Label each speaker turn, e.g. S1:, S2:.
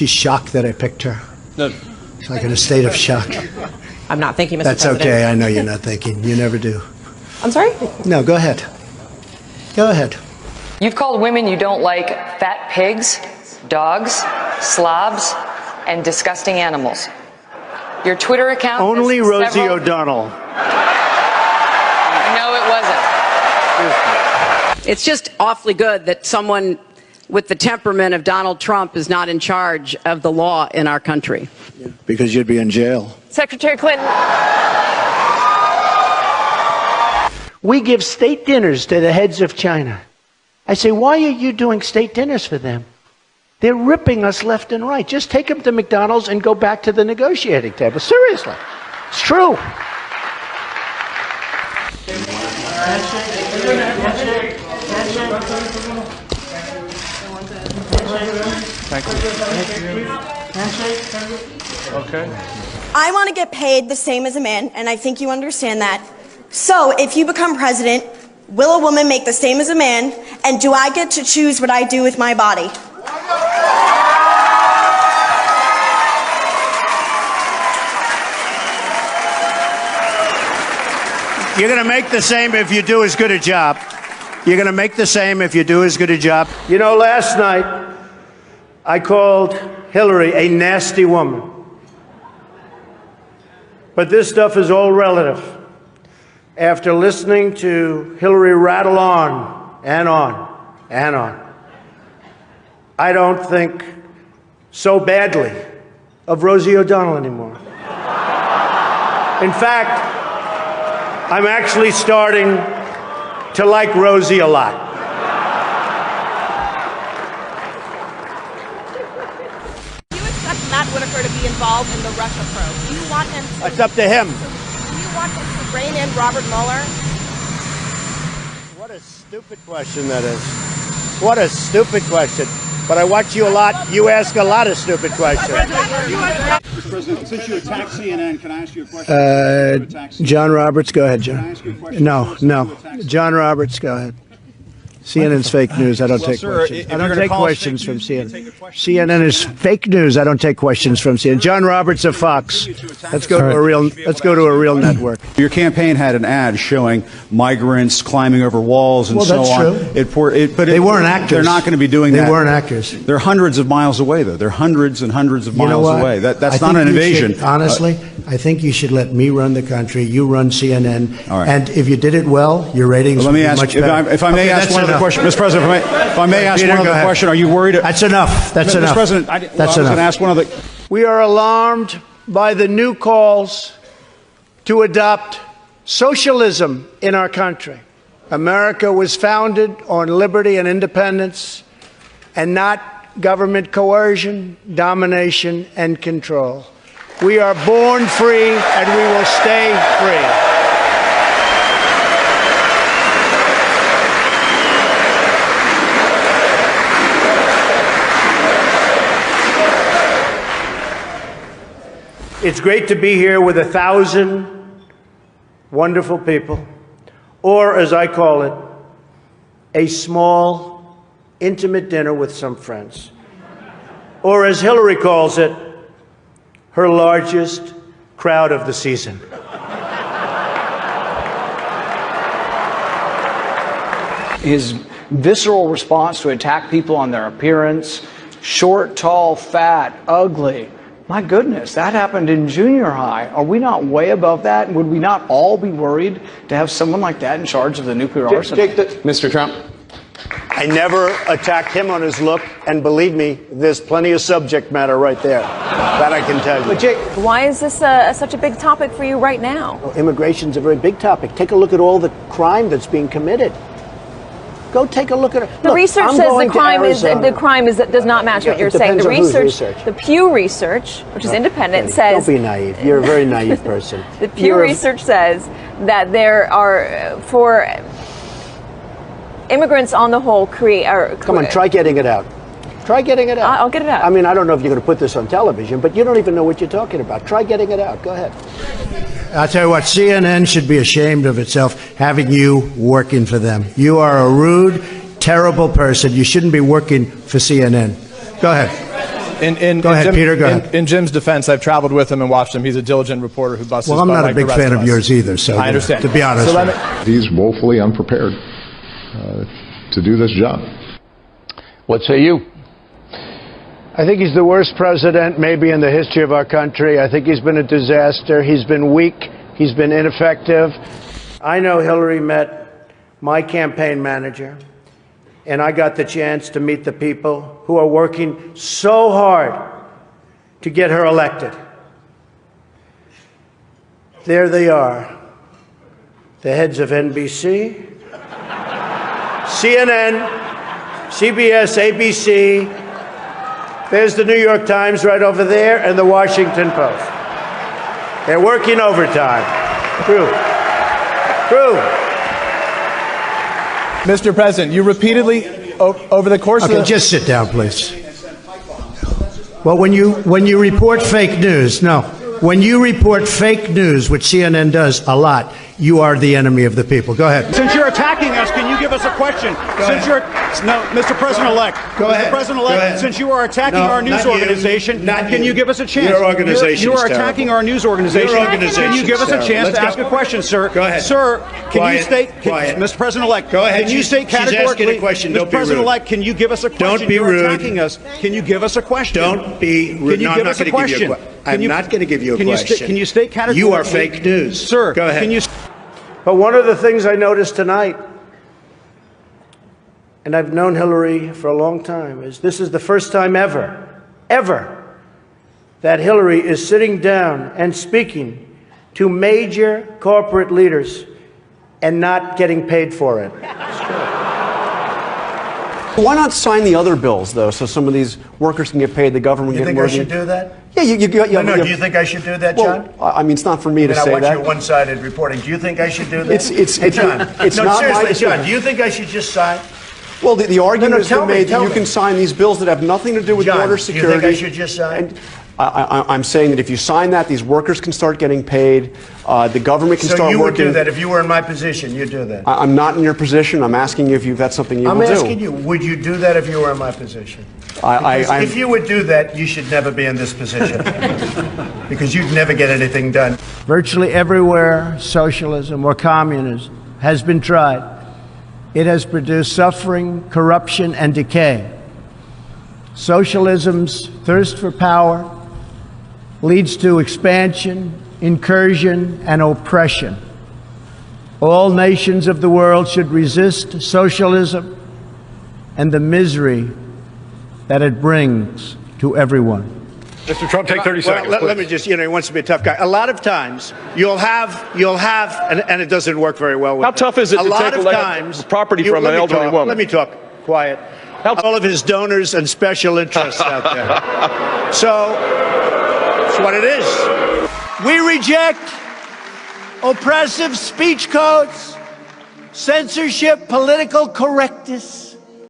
S1: She's shocked that I picked her.
S2: No.
S1: She's like in a state of shock.
S3: I'm not thinking, Mr.
S1: That's
S3: President.
S1: okay. I know you're not thinking. You never do.
S3: I'm sorry?
S1: No, go ahead. Go ahead.
S4: You've called women you don't like fat pigs, dogs, slobs, and disgusting animals. Your Twitter account...
S5: Only Rosie O'Donnell.
S4: No, it wasn't.
S6: It's just awfully good that someone with the temperament of Donald Trump is not in charge of the law in our country.
S5: Because you'd be in jail.
S3: Secretary Clinton.
S7: We give state dinners to the heads of China. I say, why are you doing state dinners for them? They're ripping us left and right. Just take them to McDonald's and go back to the negotiating table. Seriously. It's true.
S2: Thank you. Okay.
S8: I want to get paid the same as a man, and I think you understand that. So, if you become president, will a woman make the same as a man, and do I get to choose what I do with my body?
S5: You're going to make the same if you do as good a job. You're going to make the same if you do as good a job.
S7: You know, last night, I called Hillary a nasty woman. But this stuff is all relative. After listening to Hillary rattle on and on and on, I don't think so badly of Rosie O'Donnell anymore. In fact, I'm actually starting to like Rosie a lot.
S9: Do you expect Matt Whitaker to be involved in the Russia probe? Do you want him to...
S5: It's up to him.
S9: Do you want him to rein in Robert Mueller?
S5: What a stupid question that is. What a stupid question. But I watch you a lot. You ask a lot of stupid questions.
S10: Mr. President, since you attacked CNN, can I ask you a question?
S1: John Roberts, go ahead, John.
S10: Can I ask you a question?
S1: No. John Roberts, go ahead. CNN's fake news. I don't take questions. I don't take questions from CNN. CNN is fake news. I don't take questions from CNN. John Roberts of Fox. Let's go to a real network.
S10: Your campaign had an ad showing migrants climbing over walls and so on.
S1: That's true. But they weren't actors.
S10: They're not going to be doing that.
S1: They weren't actors.
S10: They're hundreds of miles away, though. They're hundreds and hundreds of miles away. That's not an invasion.
S1: Honestly, I think you should let me run the country. You run CNN.
S10: All right.
S1: And if you did it well, your ratings would be much better.
S10: If I may ask one other question, Mr. President, if I may ask
S1: Peter,
S10: one other question, are you worried?
S1: That's enough. That's enough.
S10: Mr. President, I was going to ask one other.
S7: We are alarmed by the new calls to adopt socialism in our country. America was founded on liberty and independence, and not government coercion, domination, and control. We are born free, and we will stay free. It's great to be here with 1,000 wonderful people, or as I call it, a small, intimate dinner with some friends. Or as Hillary calls it, her largest crowd of the season.
S11: His visceral response to attack people on their appearance, short, tall, fat, ugly. My goodness, that happened in junior high. Are we not way above that? Would we not all be worried to have someone like that in charge of the nuclear arsenal?
S2: Mr. Trump.
S5: I never attacked him on his look, and believe me, there's plenty of subject matter right there. That I can tell you.
S3: But Jake, why is this such a big topic for you right now?
S7: Well, immigration's a very big topic. Take a look at all the crime that's being committed. Go take a look at it.
S3: The research says the crime does not match what you're saying. The research, the Pew Research, which is independent, says.
S7: Don't be naive. You're a very naive person.
S3: The Pew Research says that there are for immigrants on the whole
S7: Come on, try getting it out. Try getting it out.
S3: I'll get it out.
S7: I mean, I don't know if you're going to put this on television, but you don't even know what you're talking about. Try getting it out. Go ahead.
S1: I'll tell you what, CNN should be ashamed of itself having you working for them. You are a rude, terrible person. You shouldn't be working for CNN. Go ahead.
S12: Go ahead, Peter. Go ahead.
S13: In Jim's defense, I've traveled with him and watched him. He's a diligent reporter who busts.
S1: Well, I'm not a big fan of yours either. So
S13: I understand.
S1: To be honest,
S14: he's woefully unprepared to do this job.
S2: What say you?
S7: I think he's the worst president maybe in the history of our country. I think he's been a disaster. He's been weak. He's been ineffective. I know Hillary met my campaign manager, and I got the chance to meet the people who are working so hard to get her elected. There they are, the heads of NBC, CNN, CBS, ABC. There's the New York Times right over there, and the Washington Post. They're working overtime. True.
S13: Mr. President, you repeatedly, over the course of the...
S1: just sit down, please. Well, when you report fake news, when you report fake news, which CNN does a lot, you are the enemy of the people. Go ahead.
S10: Since you're attacking us, can you give us a question? Mr. President-elect.
S1: Go ahead.
S10: Mr. President-elect, since you are attacking our news organization, can you give us a chance?
S1: Your organization
S10: You are attacking our news organization.
S1: Your organization.
S10: Can you give us a chance to ask a question, sir?
S1: Go ahead.
S10: Sir, can you state,
S1: Quiet.
S10: Mr. President-elect,
S1: Go ahead.
S10: can you state categorically,
S1: she's asking a question. Don't
S10: Mr.
S1: be rude.
S10: President-elect, can you give us a question?
S1: Don't be rude.
S10: You're attacking us. Can you give us a question?
S1: Don't be rude.
S10: Can you give us a question?
S1: I'm not going to give you a question.
S10: Can you state categorically?
S1: You are fake news.
S10: Sir,
S1: go ahead.
S7: But one of the things I noticed tonight, and I've known Hillary for a long time, is this is the first time ever, that Hillary is sitting down and speaking to major corporate leaders and not getting paid for it.
S15: Why not sign the other bills, though, so some of these workers can get paid, the government
S1: You
S15: get
S1: think
S15: more?
S1: I should do that?
S15: Yeah,
S1: do you think I should do that, John?
S15: Well, I mean, it's not for me to say
S1: I watch
S15: that.
S1: your one-sided reporting. Do you think I should do that?
S15: John, it's
S1: no,
S15: not
S1: seriously,
S15: my
S1: John, do you think I should just sign?
S15: Well, the argument has been made that you
S1: me.
S15: can sign these bills that have nothing to do with
S1: John,
S15: border security.
S1: Do you think I should just sign?
S15: And I'm saying that if you sign that, these workers can start getting paid. The government can start working.
S1: So you would do that if you were in my position? You'd do that?
S15: I'm not in your position. I'm asking you if that's something you will do.
S1: I'm asking you, would you do that if you were in my position? If you would do that, you should never be in this position. Because you'd never get anything done. Virtually everywhere socialism or communism has been tried, it has produced suffering, corruption, and decay. Socialism's thirst for power leads to expansion, incursion, and oppression. All nations of the world should resist socialism and the misery that it brings to everyone.
S2: Mr. Trump, take 30 seconds.
S5: Let me just, he wants to be a tough guy. A lot of times you'll have, and it doesn't work very well with
S2: How tough is it to take property from an elderly woman?
S5: Let me talk. Quiet. All of his donors and special interests out there. So, that's what it is. We reject oppressive speech codes, censorship, political correctness,